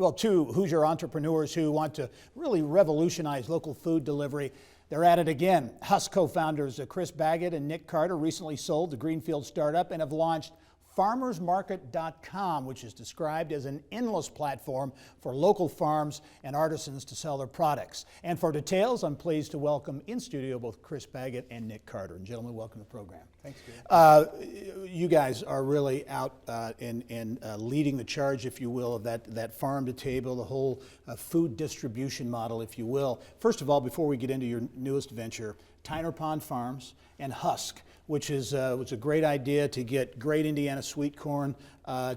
Well, two Hoosier entrepreneurs who want to really revolutionize local food delivery. They're at it again. Husk co-founders Chris Baggott and Nick Carter recently sold the Greenfield startup and have launched farmersmarket.com, which is described as an endless platform for local farms and artisans to sell their products. And for details, I'm pleased to welcome in studio both Chris Baggott and Nick Carter. And gentlemen, welcome to the program. Thanks, Peter. You guys are really out in leading the charge, if you will, of that farm to table, the whole food distribution model, if you will. First of all, before we get into your newest venture, Tyner Pond Farms and Husk, which was a great idea to get great Indiana sweet corn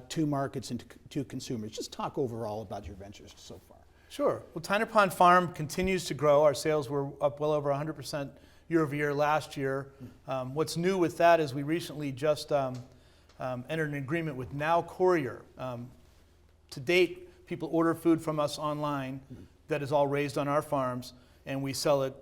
to markets and to consumers. Just talk overall about your ventures so far. Sure. Well, Tyner Pond Farm continues to grow. Our sales were up well over 100% year over year last year. What's new with that is we recently just entered an agreement with Now Courier. To date, people order food from us online that is all raised on our farms, and we sell it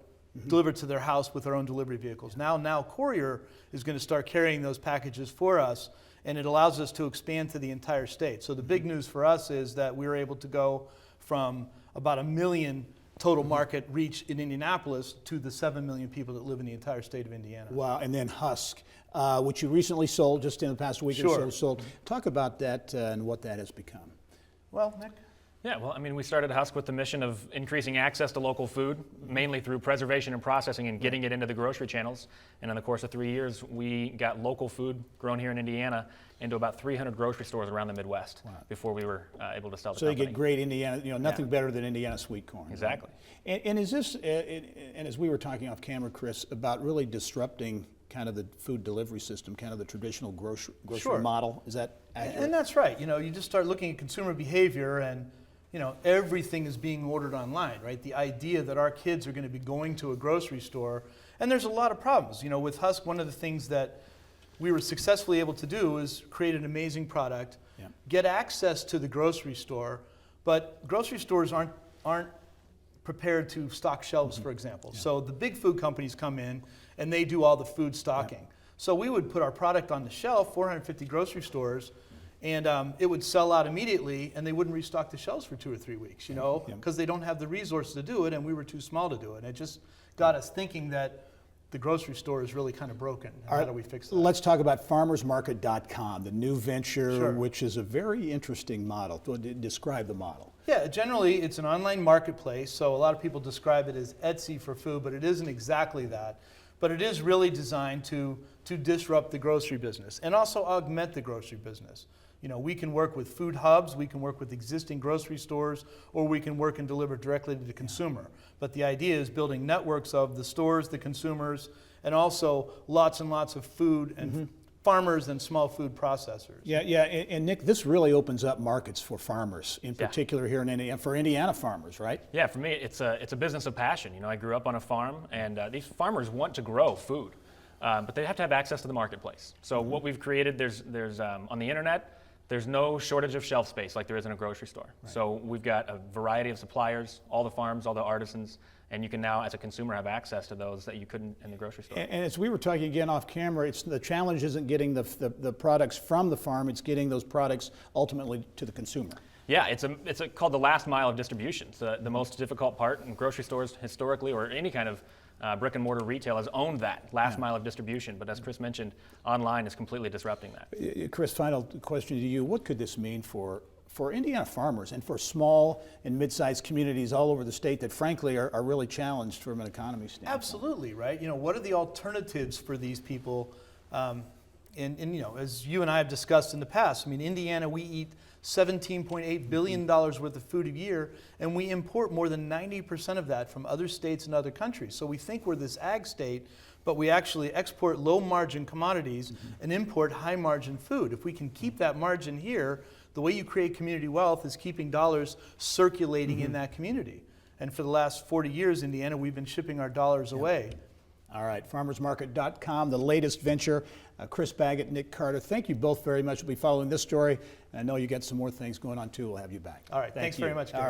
delivered to their house with our own delivery vehicles. Now Courier is going to start carrying those packages for us, and it allows us to expand to the entire state. So the big news for us is that we were able to go from about 1 million total market reach in Indianapolis to the 7 million people that live in the entire state of Indiana. Wow, and then Husk, which you recently sold just in the past week or so. Sold. Talk about that and what that has become. Well, Nick? Yeah, well, I mean, we started Husk with the mission of increasing access to local food, mainly through preservation and processing and getting it into the grocery channels. And in the course of 3 years, we got local food grown here in Indiana into about 300 grocery stores around the Midwest before we were able to sell the company. So you get great Indiana, nothing better than Indiana sweet corn. Exactly. Right? And is this, and as we were talking off camera, Chris, about really disrupting kind of the food delivery system, kind of the traditional grocery model, is that accurate? And that's right. You just start looking at consumer behavior and everything is being ordered online, right? The idea that our kids are going to be going to a grocery store, and there's a lot of problems. With Husk, one of the things that we were successfully able to do is create an amazing product, get access to the grocery store, but grocery stores aren't prepared to stock shelves, for example. So the big food companies come in and they do all the food stocking. So we would put our product on the shelf, 450 grocery stores, and it would sell out immediately, and they wouldn't restock the shelves for 2 or 3 weeks, because they don't have the resources to do it, and we were too small to do it. And it just got us thinking that the grocery store is really kind of broken. How do we fix that? Let's talk about farmersmarket.com, the new venture, which is a very interesting model. Describe the model. Yeah, generally it's an online marketplace, so a lot of people describe it as Etsy for food, but it isn't exactly that. But it is really designed to disrupt the grocery business and also augment the grocery business. We can work with food hubs, we can work with existing grocery stores, or we can work and deliver directly to the consumer. But the idea is building networks of the stores, the consumers, and also lots and lots of food and farmers and small food processors. Yeah, and Nick, this really opens up markets for farmers, in particular here in Indiana, for Indiana farmers, right? Yeah, for me, it's a business of passion. I grew up on a farm, and these farmers want to grow food, but they have to have access to the marketplace. So what we've created, there's on the internet, there's no shortage of shelf space like there is in a grocery store. Right. So we've got a variety of suppliers, all the farms, all the artisans, and you can now, as a consumer, have access to those that you couldn't in the grocery store. And as we were talking again off camera, the challenge isn't getting the products from the farm, it's getting those products ultimately to the consumer. Yeah, it's called the last mile of distribution. It's the most difficult part, and grocery stores historically, or any kind of brick and mortar retail, has owned that last mile of distribution, but as Chris mentioned, online is completely disrupting that. Chris, final question to you. What could this mean for Indiana farmers and for small and mid-sized communities all over the state that frankly are really challenged from an economy standpoint? Absolutely, right? What are the alternatives for these people? And as you and I have discussed in the past, Indiana, we eat $17.8 billion worth of food a year, and we import more than 90% of that from other states and other countries. So we think we're this ag state, but we actually export low-margin commodities and import high-margin food. If we can keep that margin here, the way you create community wealth is keeping dollars circulating in that community. And for the last 40 years, Indiana, we've been shipping our dollars away. All right, farmersmarket.com, the latest venture. Chris Baggott, Nick Carter, thank you both very much. We'll be following this story. I know you got some more things going on too. We'll have you back. All right, thanks very much, Gary.